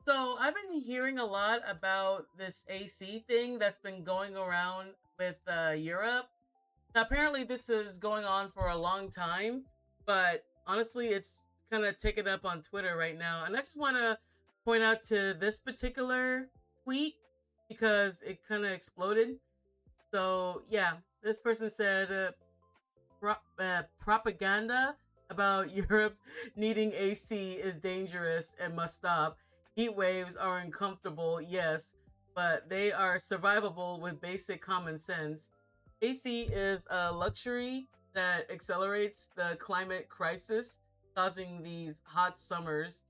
So I've been hearing a lot about this AC thing that's been going around with Europe. Now, apparently, this is going on for a long time, but honestly, it's kind of taken up on Twitter right now. And I just want to point out to this particular tweet because it kind of exploded. So, yeah, this person said propaganda about Europe needing AC is dangerous and must stop. Heat waves are uncomfortable, yes, but they are survivable with basic common sense. AC is a luxury that accelerates the climate crisis, causing these hot summers.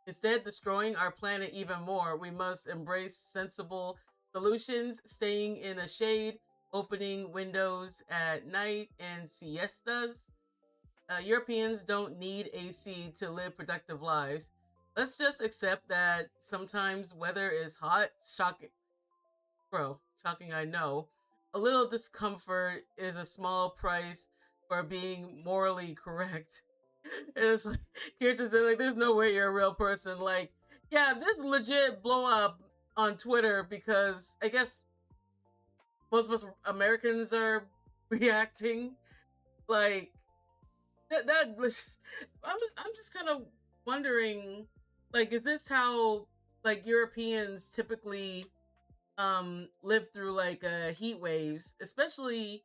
Instead, destroying our planet even more, we must embrace sensible solutions, staying in a shade, opening windows at night, and siestas. Europeans don't need AC to live productive lives. Let's just accept that sometimes weather is hot, shocking, bro, shocking, I know. A little discomfort is a small price for being morally correct. It's like, Kirsten said, like, there's no way you're a real person. Like, yeah, this legit blow up on Twitter because I guess most of us Americans are reacting like that. I'm just kind of wondering, like, is this how like Europeans typically live through like heat waves, especially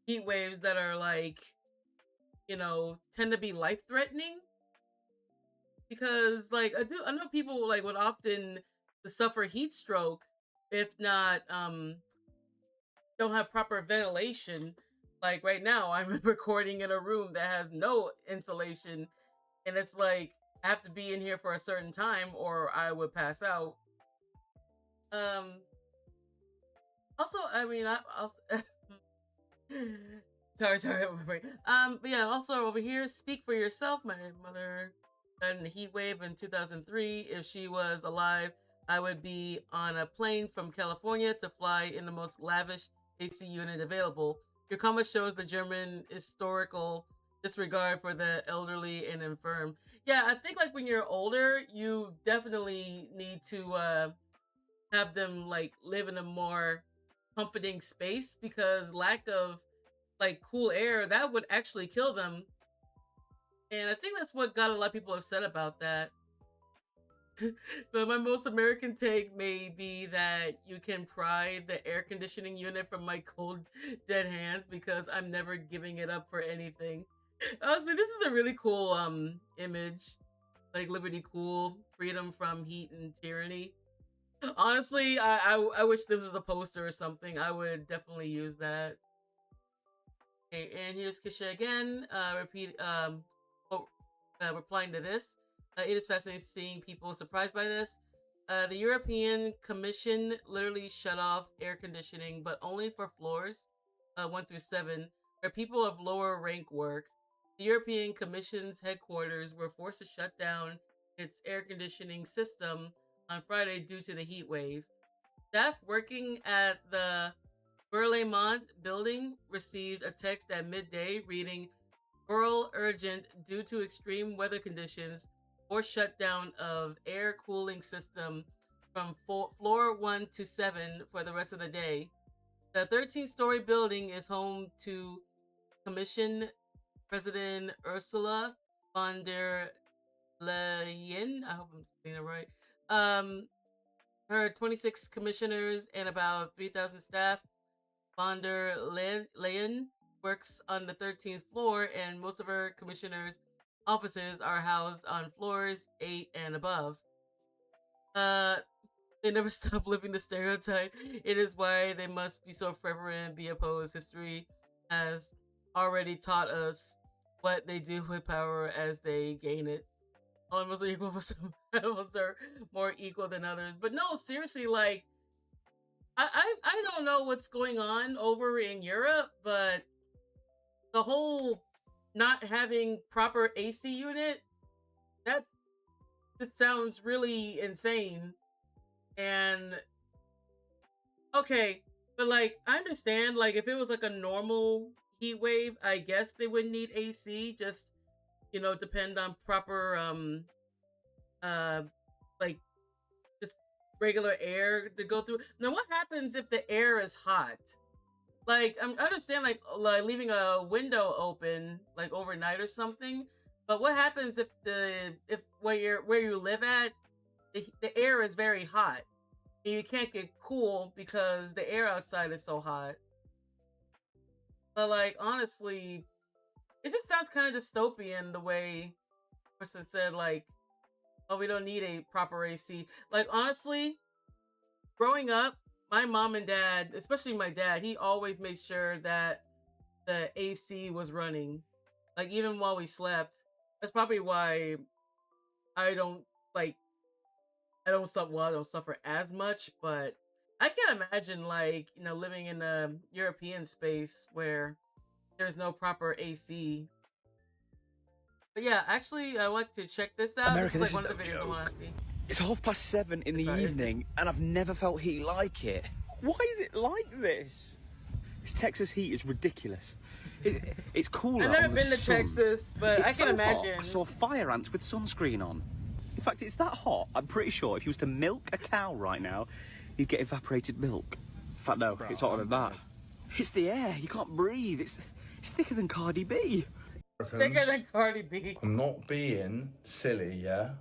heat waves that are like tend to be life threatening because like I know people like would often suffer heat stroke if not don't have proper ventilation. Like right now, I'm recording in a room that has no insulation, and it's like I have to be in here for a certain time or I would pass out. Um. Also, I mean, I also. sorry, my brain. But yeah, also over here, speak for yourself. My mother died in a heat wave in 2003. If she was alive, I would be on a plane from California to fly in the most lavish AC unit available. Your comment shows the German historical disregard for the elderly and infirm. Yeah, I think like when you're older, you definitely need to have them like live in a more comforting space because lack of like cool air that would actually kill them. And I think that's what got a lot of people upset about that. But my most American take may be that you can pry the air conditioning unit from my cold dead hands because I'm never giving it up for anything. Honestly, this is a really cool image. Like liberty cool, freedom from heat and tyranny. Honestly, I wish this was a poster or something. I would definitely use that. Okay, and here's Kisha again. Oh, replying to this. It is fascinating seeing people surprised by this. The European Commission literally shut off air conditioning, but only for floors 1 through 7, where people of lower rank work. The European Commission's headquarters were forced to shut down its air conditioning system on Friday due to the heat wave. Staff working at the Berlaymont building received a text at midday reading Rural urgent due to extreme weather conditions or shutdown of air cooling system from floor 1 to 7 for the rest of the day. The 13-story building is home to Commission President Ursula von der Leyen. I hope I'm saying it right. Um, her 26 commissioners and about 3,000 staff. Von der Leyen works on the 13th floor, and most of her commissioners' offices are housed on floors 8 and above. Uh, they never stop living the stereotype. It is why they must be so fervent and be opposed. History has already taught us what they do with power as they gain it. Almost equal, but some animals are more equal than others. But no, seriously, like I don't know what's going on over in Europe, but the whole not having proper AC unit, that just sounds really insane. And okay, but like I understand like if it was like a normal heat wave, I guess they wouldn't need AC, just depend on proper uh like regular air to go through. Now, what happens if the air is hot? Like, I understand, like leaving a window open, like overnight or something. But what happens if if where you live at, the air is very hot and you can't get cool because the air outside is so hot? But like, honestly, it just sounds kind of dystopian the way person said, like, oh, we don't need a proper AC. Like, honestly, growing up, my mom and dad, especially my dad, he always made sure that the AC was running, like even while we slept. That's probably why I don't like I don't suffer. Well, I don't suffer as much, but I can't imagine, like, living in a European space where there's no proper AC. But yeah, actually, I want to check this out. America, this is this like is one of no the videos I want joke. to see. It's 7:30 in the Sorry, evening, and I've never felt heat like it. Why is it like this? This Texas heat is ridiculous. It's cooler. I've never on the been to sun. Texas, but It's I can so imagine. Hot, I saw fire ants with sunscreen on. In fact, it's that hot. I'm pretty sure if you was to milk a cow right now, you'd get evaporated milk. In fact, no, it's hotter than that. It's the air. You can't breathe. It's thicker than Cardi B. Thicker than Cardi B. I'm not being silly, yeah?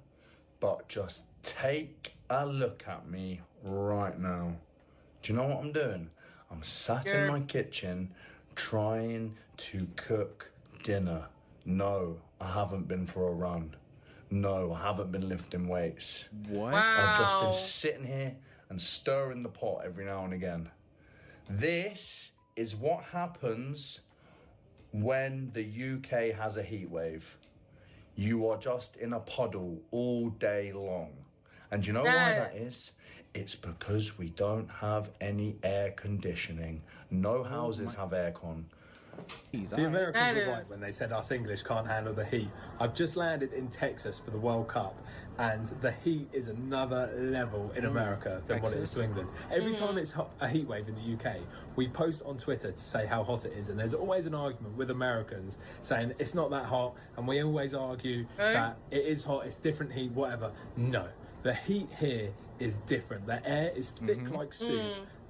But just take a look at me right now. Do you know what I'm doing? I'm sat in my kitchen trying to cook dinner. No, I haven't been for a run. No, I haven't been lifting weights. What? Wow. I've just been sitting here and stirring the pot every now and again. This is what happens when the UK has a heat wave. You are just in a puddle all day long. And you know why that is? It's because we don't have any air conditioning. No houses have aircon. The Americans were right when they said us English can't handle the heat. I've just landed in Texas for the World Cup, and the heat is another level in America than what it is to England. Every time it's a heat wave in the UK, we post on Twitter to say how hot it is, and there's always an argument with Americans saying it's not that hot, and we always argue that it is hot, it's different heat, whatever. No, the heat here is different. The air is thick like soup,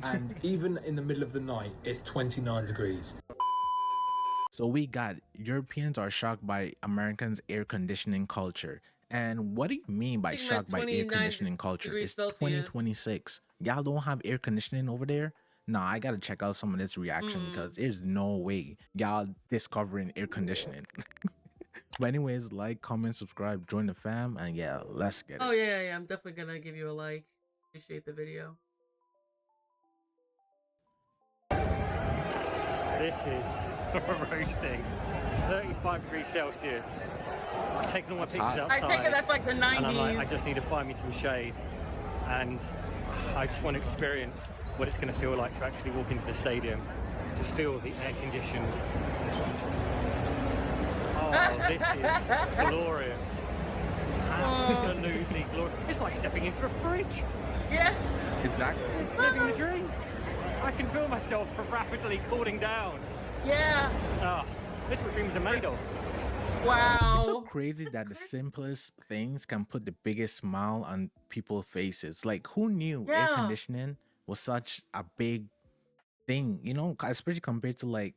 and even in the middle of the night, it's 29 degrees. So we got Europeans are shocked by Americans' air conditioning culture. And what do you mean by shocked by air conditioning culture? It's 2026. Y'all don't have air conditioning over there? Nah, I gotta check out some of this reaction because there's no way y'all discovering air conditioning. But anyways, like, comment, subscribe, join the fam, and yeah, let's get it. Oh yeah, I'm definitely gonna give you a like. Appreciate the video. This is roasting. 35 degrees Celsius. I've taken all my pictures outside. I take it that's like the 90s. And I'm like, I just need to find me some shade. And I just want to experience what it's going to feel like to actually walk into the stadium, to feel the air-conditioned. Oh, this is glorious. Absolutely glorious. It's like stepping into a fridge. Yeah. Exactly. Living the dream. I can feel myself rapidly cooling down. Yeah. Oh, this is what dreams are made of. Wow. It's so crazy that the simplest things can put the biggest smile on people's faces. Like, who knew air conditioning was such a big thing, you know, especially compared to like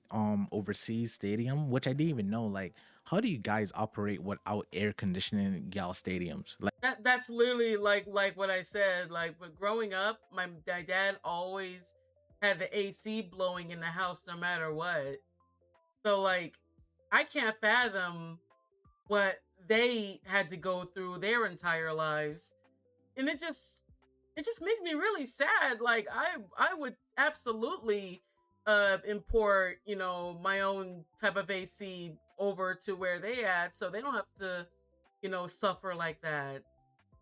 overseas stadium, which I didn't even know. Like, how do you guys operate without air conditioning y'all stadiums? Like, that's literally like what I said. Like, but growing up, my dad always had the AC blowing in the house no matter what. So like, I can't fathom what they had to go through their entire lives. And it just makes me really sad. Like, I would absolutely import, you know, my own type of AC over to where they at, so they don't have to, you know, suffer like that.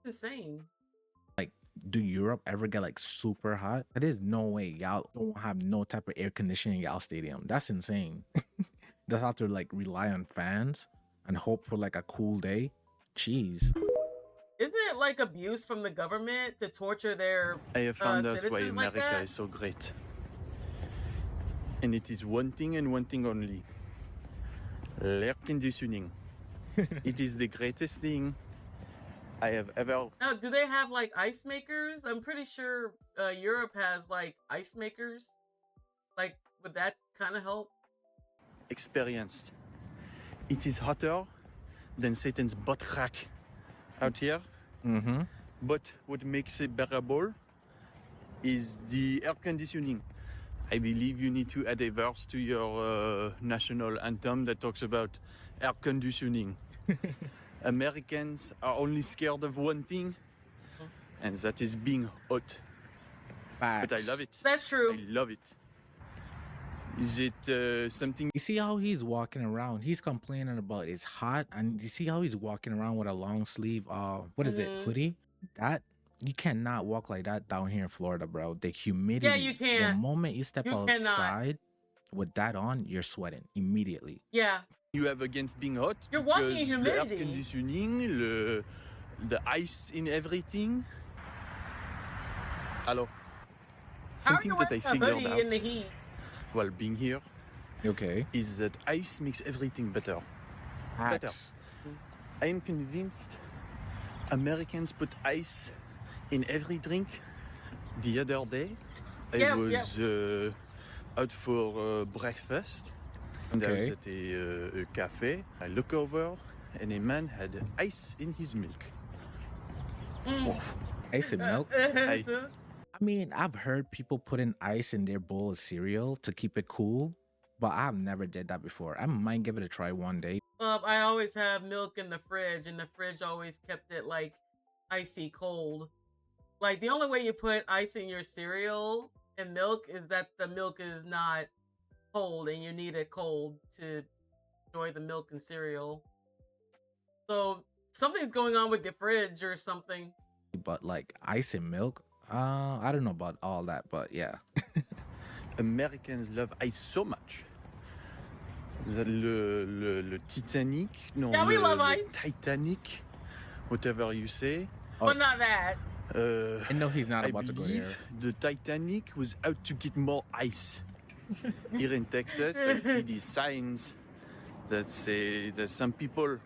It's insane. like, do Europe ever get like super hot? There's no way y'all don't have no type of air conditioning in y'all stadium. That's insane. They'll have to like rely on fans and hope for like a cool day. Jeez. Isn't it like abuse from the government to torture their I have found out why citizens like America that? is so great. And it is one thing and one thing only. Air conditioning. It is the greatest thing I have ever. Now, do they have like ice makers? I'm pretty sure Europe has like ice makers. Like, would that kind of help? Experienced. It is hotter than Satan's butt crack out here. Mm-hmm. But what makes it bearable is the air conditioning. I believe you need to add a verse to your national anthem that talks about air conditioning. Americans are only scared of one thing, and that is being hot. Facts. But I love it. That's true. I love it. Is it something? You see how he's walking around? He's complaining about it's hot, and you see how he's walking around with a long sleeve, what is it, hoodie? That you cannot walk like that down here in Florida, bro. The humidity. Yeah, you can. The moment you step outside cannot. with that on, you're sweating immediately. Yeah. You have against being hot? You're walking in because the air humidity. conditioning, the ice in everything. Hello. How are Something you that I wearing a figured hoodie out in the heat? while being here Okay. is that ice makes everything better. Facts. I am convinced Americans put ice in every drink. The other day, I was out for breakfast, and I was Okay. at a cafe. I look over, and a man had ice in his milk. Ice and milk. I- I mean, I've heard people putting ice in their bowl of cereal to keep it cool, but I've never did that before. I might give it a try one day. I always have milk in the fridge, and the fridge always kept it like icy cold. Like, the only way you put ice in your cereal and milk is that the milk is not cold, and you need it cold to enjoy the milk and cereal. So something's going on with your fridge or something. But like ice and milk, I don't know about all that, but yeah. Americans love ice so much. Le Titanic, no, Yeah, we love le ice. Titanic, whatever you say. But not that. I know he's not I about to go believe there. the Titanic was out to get more ice. Here in Texas, I see these signs that say that some people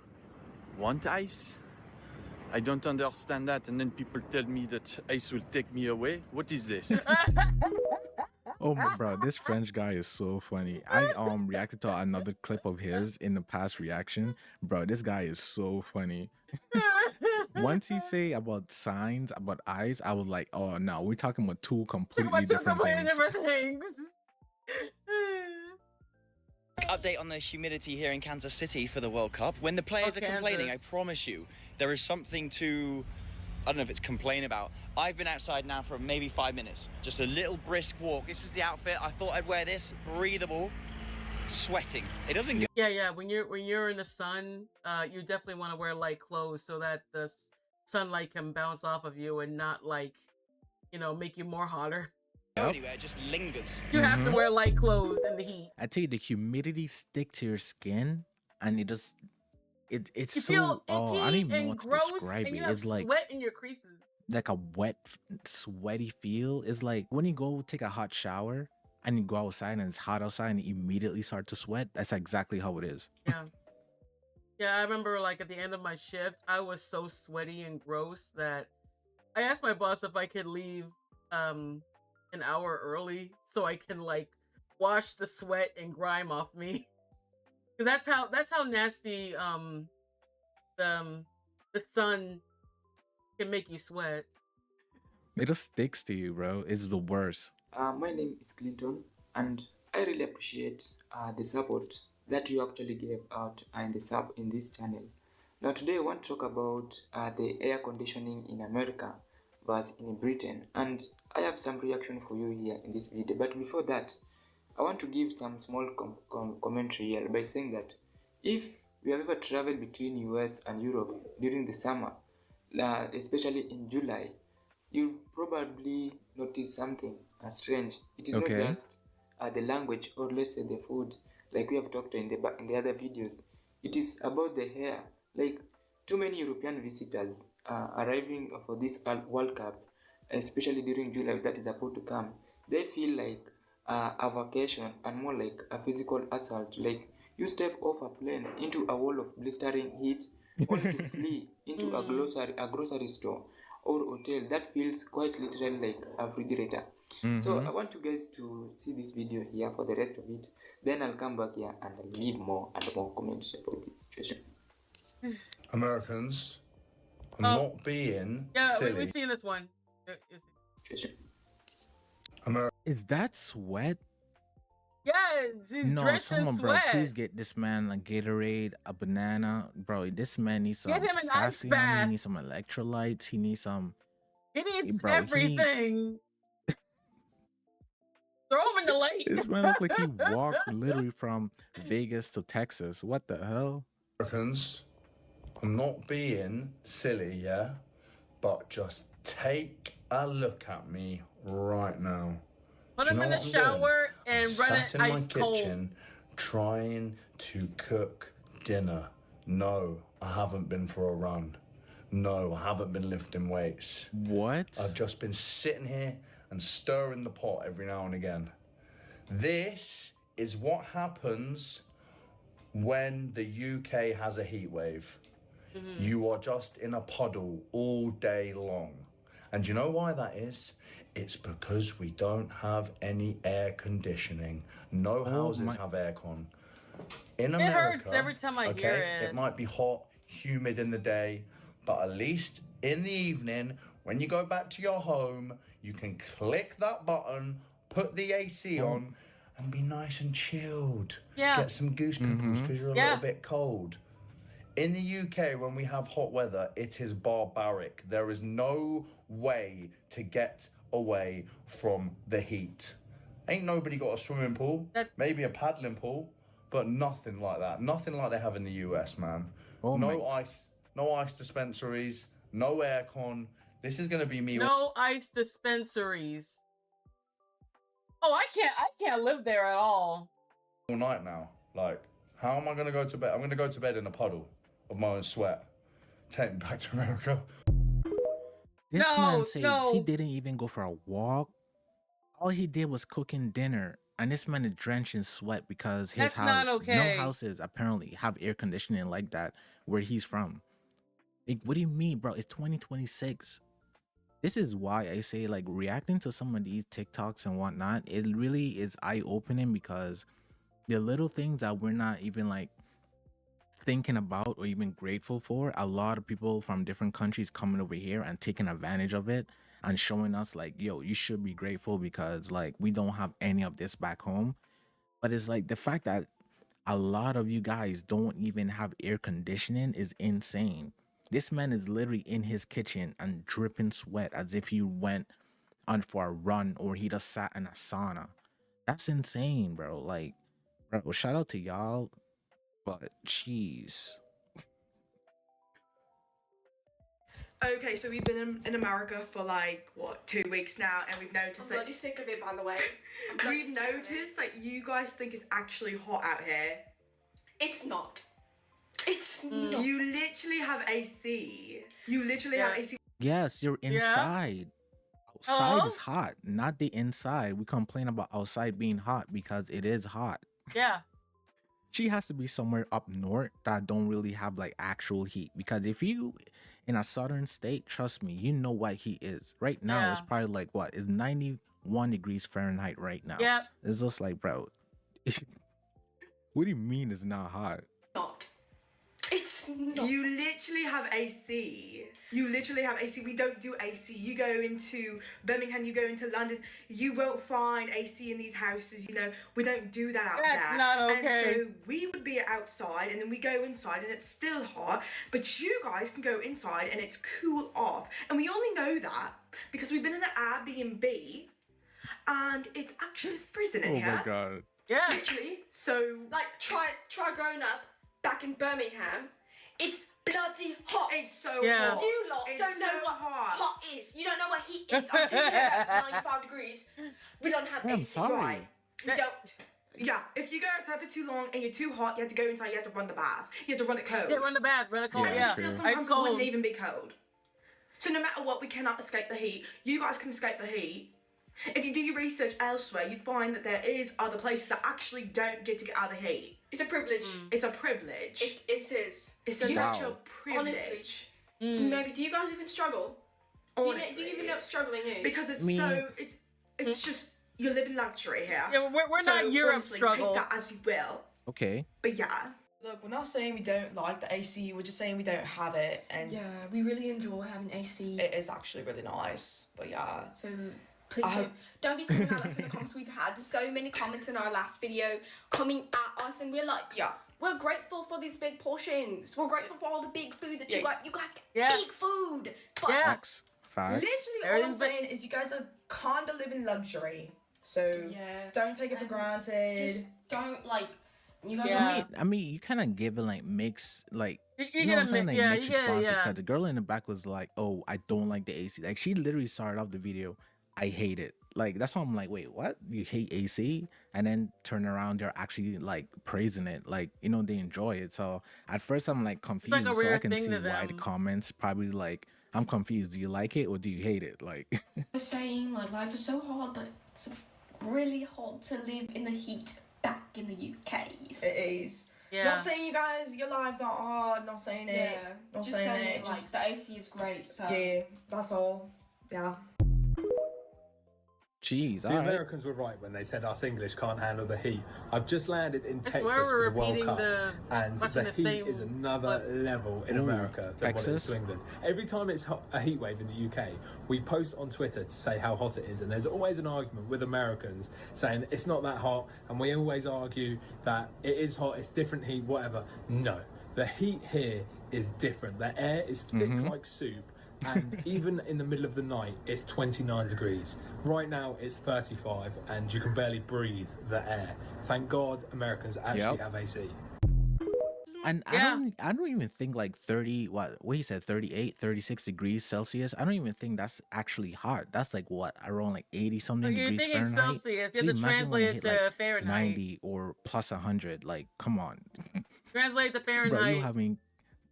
want ice. I don't understand that, and then people tell me that ice will take me away. What is this? Oh my bro, this French guy is so funny. I reacted to another clip of his in the past reaction. Bro, this guy is so funny. Once he say about signs, about eyes, I was like, oh no, we're talking about two completely different things. Update on the humidity here in Kansas City for the World Cup. When the players are complaining, I promise you, there is something to, I don't know if it's complain about. I've been outside now for maybe 5 minutes. Just a little brisk walk. This is the outfit. I thought I'd wear this. Breathable. Sweating. It doesn't go. Yeah. When you're in the sun, you definitely want to wear light clothes so that the sunlight can bounce off of you and not like, make you more hotter. Anywhere, it just lingers. You have to wear light clothes in the heat. I tell you, the humidity stick to your skin, and it's You so feel I don't icky even know and what to gross, describe and it. you have It's like sweat in your creases. like a wet, sweaty feel. It's like when you go take a hot shower and you go outside and it's hot outside and you immediately start to sweat. That's exactly how it is. Yeah, I remember like at the end of my shift, I was so sweaty and gross that I asked my boss if I could leave an hour early so I can like wash the sweat and grime off me. Cause that's how nasty the sun can make you sweat. It just sticks to you, bro. It's the worst. My name is Clinton, and I really appreciate the support that you actually gave out in this channel. Now today I want to talk about the air conditioning in America versus in Britain, and I have some reaction for you here in this video. But before that, I want to give some small commentary here by saying that if you have ever traveled between US and Europe during the summer, especially in July, you probably notice something strange. It is not just the language, or let's say the food, like we have talked in the other videos. It is about the hair. Like, too many European visitors arriving for this World Cup, especially during July that is about to come, they feel like a vacation and more like a physical assault. Like, you step off a plane into a wall of blistering heat only to flee into a grocery store or hotel that feels quite literally like a refrigerator. So I want you guys to see this video here for the rest of it. Then I'll come back here and I'll give more and more comments about this situation. Americans, I'm not being silly. We've seen this one. Is that sweat? Yeah, he's drenched in sweat. Bro, please get this man a Gatorade, a banana. Bro, this man needs some potassium. He needs some electrolytes. He needs some... He needs everything. Throw him in the lake. This man look like he walked literally from Vegas to Texas. What the hell? Americans, I'm not being silly, yeah? But just take a look at me right now. Put him in the shower and run it ice cold. Kitchen trying to cook dinner. No, I haven't been for a run. No, I haven't been lifting weights. What? I've just been sitting here and stirring the pot every now and again. This is what happens when the UK has a heat wave. You are just in a puddle all day long. And you know why that is? It's because we don't have any air conditioning. No houses have aircon. In America, it hurts every time I hear it. It might be hot, humid in the day, but at least in the evening, when you go back to your home, you can click that button, put the AC on, and be nice and chilled. Yeah. Get some goose pimples because you're a little bit cold. In the UK, when we have hot weather, it is barbaric. There is no way to get away from the heat. Ain't nobody got a swimming pool, maybe a paddling pool, but nothing like that. Nothing like they have in the US, man. No ice dispensaries, no aircon. This is gonna be me. No ice dispensaries. Oh, I can't live there at all. All night now. Like, how am I gonna go to bed? I'm gonna go to bed in a puddle of my own sweat. Take me back to America. This man said he didn't even go for a walk. All he did was cooking dinner. And this man is drenched in sweat because his house, no houses apparently have air conditioning like that where he's from. Like, what do you mean, bro? It's 2026. This is why I say, like, reacting to some of these TikToks and whatnot, it really is eye-opening because the little things that we're not even, like, thinking about or even grateful for, a lot of people from different countries coming over here and taking advantage of it and showing us like, yo, you should be grateful because like we don't have any of this back home. But it's like the fact that a lot of you guys don't even have air conditioning is insane. This man is literally in his kitchen and dripping sweat as if he went on for a run or he just sat in a sauna. That's insane, bro. Like, bro, shout out to y'all. But jeez. Okay, so we've been in America for like what, 2 weeks now, and we've noticed I'm bloody sick of it, by the way. We've noticed that you guys think it's actually hot out here. It's not. It's not. You literally have AC. You literally have AC. Yes, you're inside. Outside is hot, not the inside. We complain about outside being hot because it is hot. Yeah. She has to be somewhere up north that don't really have like actual heat, because if you in a southern state, trust me, you know what heat is. Right now it's probably like what is 91 degrees Fahrenheit right now. Yeah. It's just like, bro, what do you mean it's not hot? Not. It's not. You literally have AC. You literally have AC. We don't do AC. You go into Birmingham, you go into London, you won't find AC in these houses, you know. We don't do that out there. That's not okay. And so we would be outside and then we go inside and it's still hot, but you guys can go inside and it's cool off. And we only know that because we've been in an Airbnb and it's actually freezing in here. Oh my god. Yeah. Literally. So like try growing up back in Birmingham. It's bloody hot. It's so Yeah. hot. You lot It's don't know so what hot. hot is. You don't know what heat is. I'm doing it at 95 degrees. We don't have AC. sorry. Right? We don't. Yeah, if you go outside for too long and you're too hot, you have to go inside, you have to run the bath. You have to run it cold. Yeah, run the bath, run it cold. Yeah, Yeah. true. Still, sometimes Ice it cold. wouldn't even be cold. So no matter what, we cannot escape the heat. You guys can escape the heat. If you do your research elsewhere, you'd find that there is other places that actually don't get to get out of the heat. It's a privilege. It's a privilege. It is. It's a natural privilege. Honestly. Maybe, do you guys even struggle? Honestly. Do you even know what struggling is? Because it's it's just, you live in luxury here. Yeah, we're not Europe struggle. Take that as you will. Okay. But yeah. Look, we're not saying we don't like the AC, we're just saying we don't have it. And yeah, we really enjoy having AC. It is actually really nice, but yeah. So please don't be coming at us in the comments. We've had so many comments in our last video coming at us, and we're like, we're grateful for these big portions. We're grateful for all the big food that you guys get big food. But Facts. Literally all I'm saying is you guys are kind of living luxury. So don't take it for granted. Just don't you guys I mean, you kind of give it like mixed, like you know what I'm saying, like mixed responses. yeah. Because the girl in the back was like, "Oh, I don't like the AC." Like she literally started off the video, "I hate it." Like that's why I'm like, "Wait, what? You hate AC?" And then turn around, they're actually like praising it, like they enjoy it. So at first I'm like confused, like a so I rare can thing see to why the them. comments probably like, I'm confused. Do you like it or do you hate it? Like saying like life is so hard, but it's really hard to live in the heat back in the UK. So. It is. Yeah. Not saying you guys, your lives aren't hard, not saying it. Yeah. Not just saying saying it. like Just the AC is great. So. yeah, that's all. Yeah. Jeez, the Americans were right when they said us English can't handle the heat. I've just landed in Texas swear we're for the World repeating Cup, and the heat same is another level in America than what it is to England. Every time it's a heat wave in the UK, we post on Twitter to say how hot it is, and there's always an argument with Americans saying it's not that hot, and we always argue that it is hot, it's different heat, whatever. No, the heat here is different. The air is thick like soup. And even in the middle of the night, it's 29 degrees. Right now, it's 35, and you can barely breathe the air. Thank God Americans actually have AC. And I don't even think like 30, what he said, 38, 36 degrees Celsius. I don't even think that's actually hot. That's like what, around like 80 something degrees Fahrenheit. Celsius. You have to translate it to Fahrenheit. 90 or plus 100. Like, come on. Translate to Fahrenheit. Bro, you haven't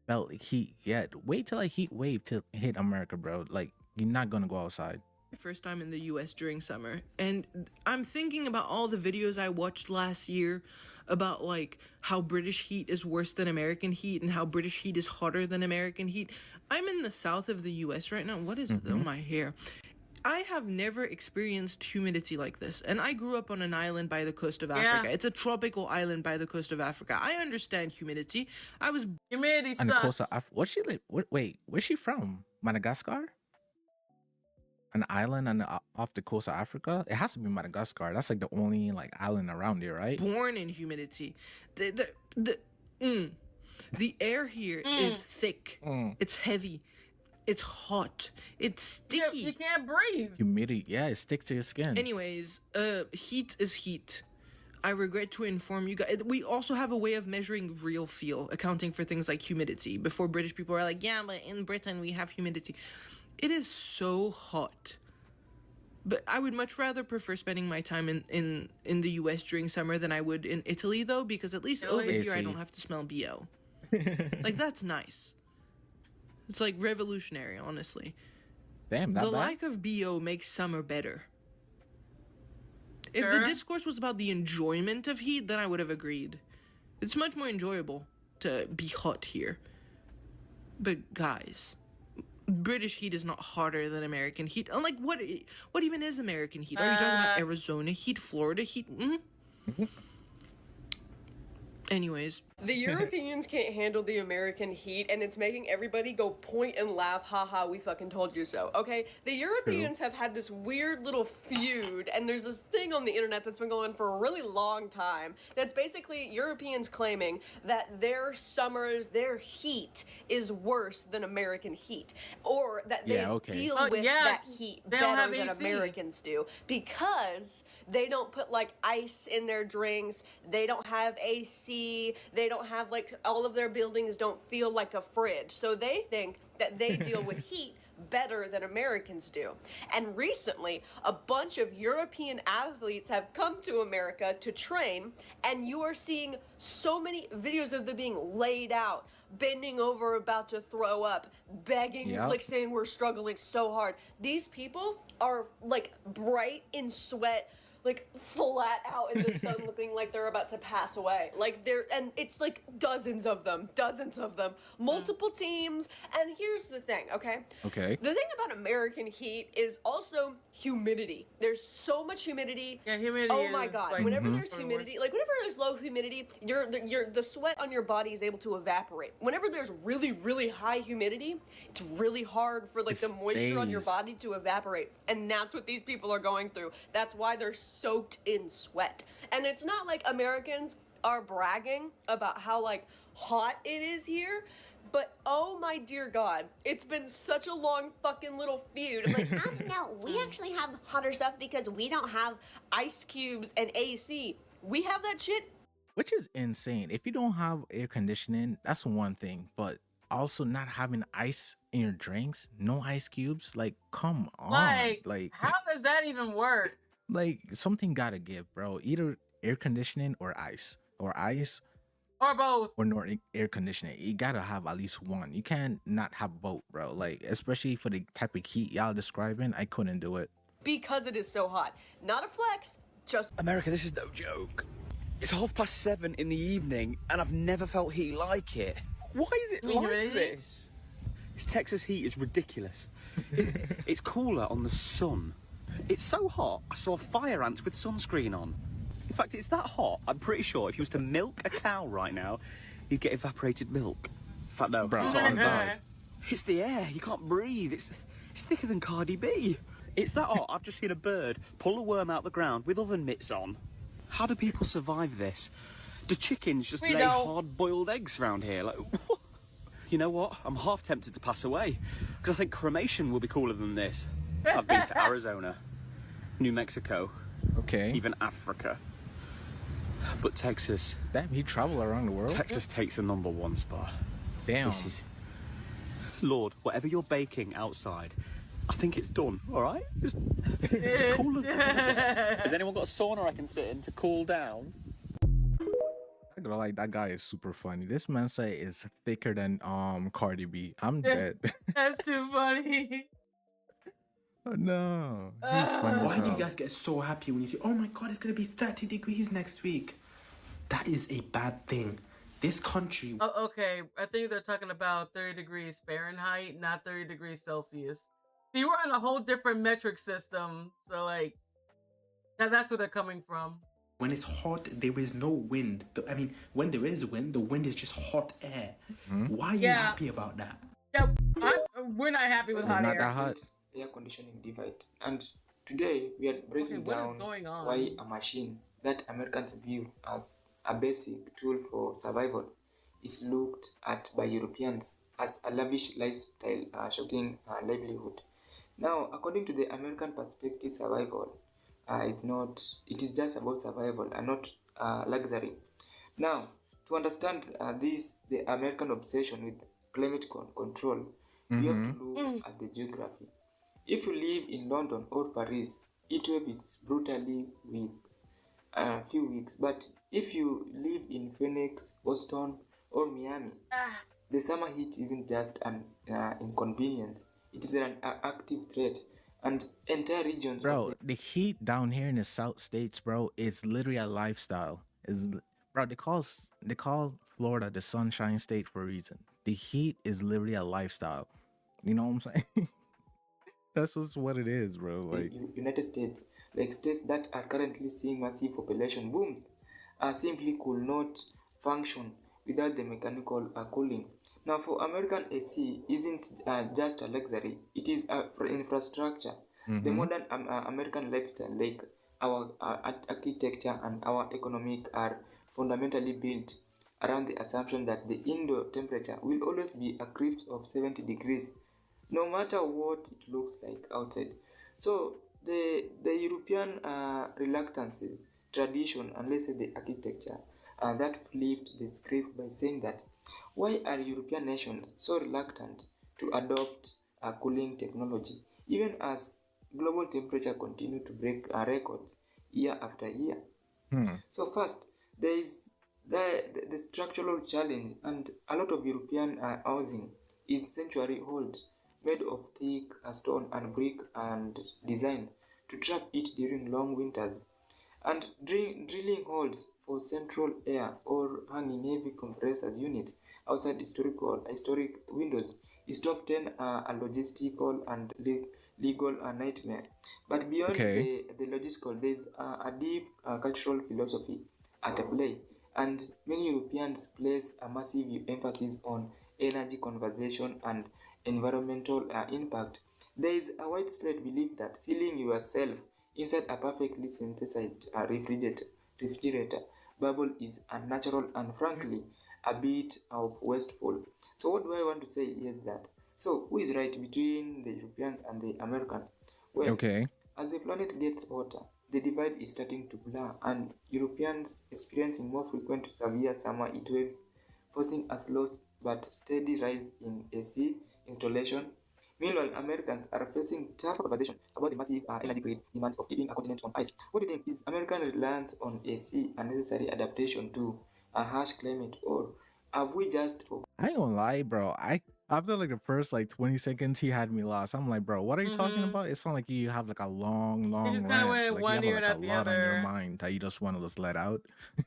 felt heat yet. Wait till a heat wave to hit America, bro. Like, you're not gonna go outside. First time in the US during summer, and I'm thinking about all the videos I watched last year about like how British heat is worse than American heat and how British heat is hotter than American heat. I'm in the south of the US right now. What is it on my hair? I have never experienced humidity like this, and I grew up on an island by the coast of Africa. It's a tropical island by the coast of Africa. I understand humidity. Humidity on sucks. the coast of Africa. What's she live? Wait, where's she from? Madagascar? An island off the coast of Africa? It has to be Madagascar. That's like the only like island around there, right? Born in humidity. The air here is thick. It's heavy. It's hot. It's sticky. You can't breathe. Humidity, yeah, it sticks to your skin. Anyways, heat is heat. I regret to inform you guys, we also have a way of measuring real feel, accounting for things like humidity. Before, British people are like, yeah, but in Britain we have humidity. It is so hot. But I would much rather prefer spending my time in the US during summer than I would in Italy, though, because at least over here I don't have to smell BO. Like, that's nice. It's like revolutionary, honestly. Damn, the lack of BO makes summer better. If the discourse was about the enjoyment of heat, then I would have agreed. It's much more enjoyable to be hot here. But guys, British heat is not hotter than American heat. Like, what even is American heat? Are you talking about Arizona heat, Florida heat? Anyways. The Europeans can't handle the American heat, and it's making everybody go point and laugh, haha, we fucking told you so, okay? The Europeans have had this weird little feud, and there's this thing on the internet that's been going on for a really long time that's basically Europeans claiming that their summers, their heat is worse than American heat, or that they deal with that heat better than Americans do, because they don't put, like, ice in their drinks, they don't have AC, they don't have, like, all of their buildings don't feel like a fridge. So they think that they deal with heat better than Americans do. And recently, a bunch of European athletes have come to America to train, and you are seeing so many videos of them being laid out, bending over, about to throw up, begging, like saying we're struggling so hard. These people are, like, bright in sweat, like flat out in the sun looking like they're about to pass away. Like and it's like dozens of them, multiple teams. And here's the thing, okay? Okay. The thing about American heat is also humidity. There's so much humidity. Yeah, humidity. Oh my God. Like, whenever there's humidity, like whenever there's low humidity, the sweat on your body is able to evaporate. Whenever there's really, really high humidity, it's really hard for like the moisture on your body to evaporate. And that's what these people are going through. That's why they're soaked in sweat. And it's not like Americans are bragging about how like hot it is here, but oh my dear God, it's been such a long fucking little feud. I'm like, no, we actually have hotter stuff because we don't have ice cubes and AC. We have that shit. Which is insane. If you don't have air conditioning, that's one thing, but also not having ice in your drinks, no ice cubes, like come on. Like how does that even work? Like something gotta give, bro. Either air conditioning or ice or both, or no air conditioning. You gotta have at least one. You can't not have both, bro. Like especially for the type of heat y'all describing, I couldn't do it because it is so hot. Not a flex, just America. This is no joke. It's 7:30 in the evening, and I've never felt heat like it. Why is it like this? This Texas heat is ridiculous. It's cooler on the sun. It's so hot, I saw fire ants with sunscreen on. In fact, it's that hot, I'm pretty sure if you was to milk a cow right now, you'd get evaporated milk. In fact, no, bro, it's not that. It's the air, you can't breathe. It's thicker than Cardi B. It's that hot, I've just seen a bird pull a worm out the ground with oven mitts on. How do people survive this? Do chickens just lay hard-boiled eggs around here? Like, what? You know what? I'm half tempted to pass away because I think cremation will be cooler than this. I've been to Arizona, New Mexico, even Africa. But Texas... Damn, you travel around the world? Texas takes the #1 spot. Damn. This is... Lord, whatever you're baking outside, I think it's done, all right? Just cool as Has anyone got a sauna I can sit in to cool down? I don't like that guy is super funny. This man say is thicker than Cardi B. I'm dead. That's too funny. Oh no. He's funny. Why do you guys get so happy when you say, oh my God, it's gonna be 30 degrees next week? That is a bad thing. This country... Oh, okay, I think they're talking about 30 degrees Fahrenheit, not 30 degrees Celsius. See, we're on a whole different metric system, so like, that's where they're coming from. When it's hot, there is no wind. I mean, when there is wind, the wind is just hot air. Why are you happy about that? Yeah, we're not happy with hot air. That hot. Air conditioning divide. And today we are breaking down why a machine that Americans view as a basic tool for survival is looked at by Europeans as a lavish lifestyle, shocking livelihood. Now, according to the American perspective, survival it is just about survival and not luxury. Now, to understand the American obsession with climate control, we have to look at the geography. If you live in London or Paris, heatwave is brutally a few weeks. But if you live in Phoenix, Boston, or Miami, the summer heat isn't just an inconvenience. It is an active threat. And entire regions... Bro, the heat down here in the South States, bro, is literally a lifestyle. Bro, they call Florida the Sunshine State for a reason. The heat is literally a lifestyle. You know what I'm saying? That's just what it is, bro. Like United States, like states that are currently seeing massive population booms, simply could not function without the mechanical cooling. Now, for American AC isn't just a luxury; it is for infrastructure. The modern American lifestyle, like our architecture and our economic, are fundamentally built around the assumption that the indoor temperature will always be a crisp of 70 degrees, no matter what it looks like outside. So the European reluctances, tradition, and let's say the architecture, that flipped the script by saying that why are European nations so reluctant to adopt cooling technology, even as global temperature continue to break records year after year? So first, there is the structural challenge, and a lot of European housing is century old, made of thick stone and brick and designed to trap heat during long winters. And drilling holes for central air or hanging heavy compressors units outside historic windows is often a logistical and legal nightmare. But beyond the logistical, there's a deep cultural philosophy at play, and many Europeans place a massive emphasis on energy conservation and environmental impact. There is a widespread belief that sealing yourself inside a perfectly synthesized refrigerator bubble is unnatural and frankly a bit of wasteful. So what do I want to say is that, so who is right between the European and the American? Well, as the planet gets hotter, the divide is starting to blur, and Europeans experiencing more frequent severe summer heat waves, forcing a slow but steady rise in AC installation. Meanwhile, Americans are facing tough conversation about the massive energy grid demands of keeping a continent on ice. What do you think? Is American reliance on AC a necessary adaptation to a harsh climate, or have we just I ain't gonna lie, bro. After like the first like 20 seconds, he had me lost. I'm like, bro, what are you talking about? It sounds like you have like a long just rant. went Like one you ear have and like out a the lot on your other. mind that you just want to just let out.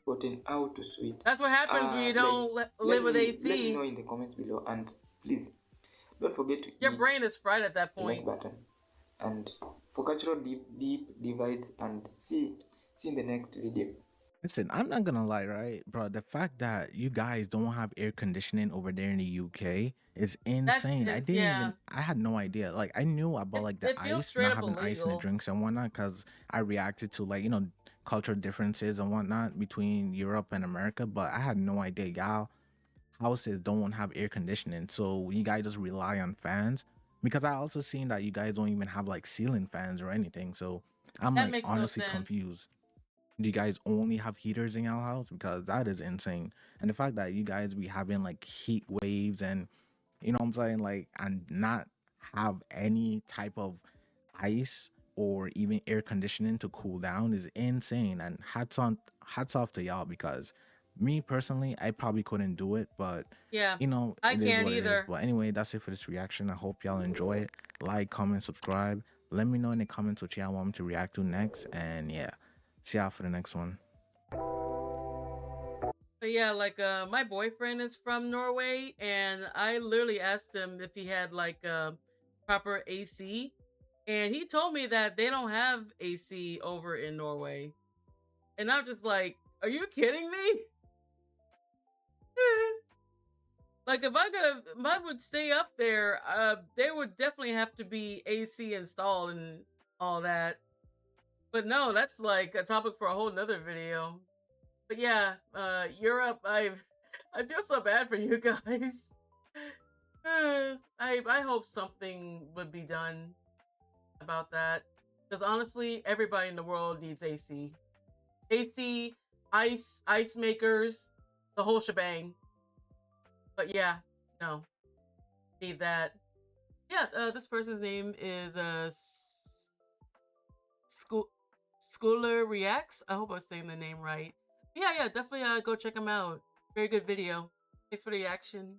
Gotten out to sweet. That's what happens when you don't live with AC. Let me know in the comments below, and please don't forget to your brain is fried at that point. The like button. And for cultural deep divides, and see in the next video. Listen, I'm not gonna lie, right, bro? The fact that you guys don't have air conditioning over there in the UK is insane. I didn't even, I had no idea. Like, I knew about like the ice, not having ice in the drinks and whatnot, because I reacted to like, you know, cultural differences and whatnot between Europe and America, but I had no idea y'all houses don't have air conditioning. So you guys just rely on fans, because I also seen that you guys don't even have like ceiling fans or anything. So I'm like honestly confused. Do you guys only have heaters in your house? Because that is insane. And the fact that you guys be having like heat waves and, you know what I'm saying, like, and not have any type of ice or even air conditioning to cool down is insane. And hats off to y'all, because me personally, I probably couldn't do it, but yeah, you know, I can't either. But anyway, that's it for this reaction. I hope y'all enjoy it. Like, comment, subscribe. Let me know in the comments what y'all want me to react to next. And yeah, see y'all for the next one. But yeah, like my boyfriend is from Norway, and I literally asked him if he had like proper AC, and he told me that they don't have AC over in Norway. And I'm just like, are you kidding me? Like if I would stay up there, there would definitely have to be AC installed and all that. But no, that's like a topic for a whole nother video. But yeah, Europe, I feel so bad for you guys. I hope something would be done about that, because honestly, everybody in the world needs AC. AC, ice makers, the whole shebang. But yeah, no, need that. Yeah, this person's name is Schuyler Reacts. I hope I'm saying the name right. Yeah, definitely go check him out. Very good video. Thanks for the reaction.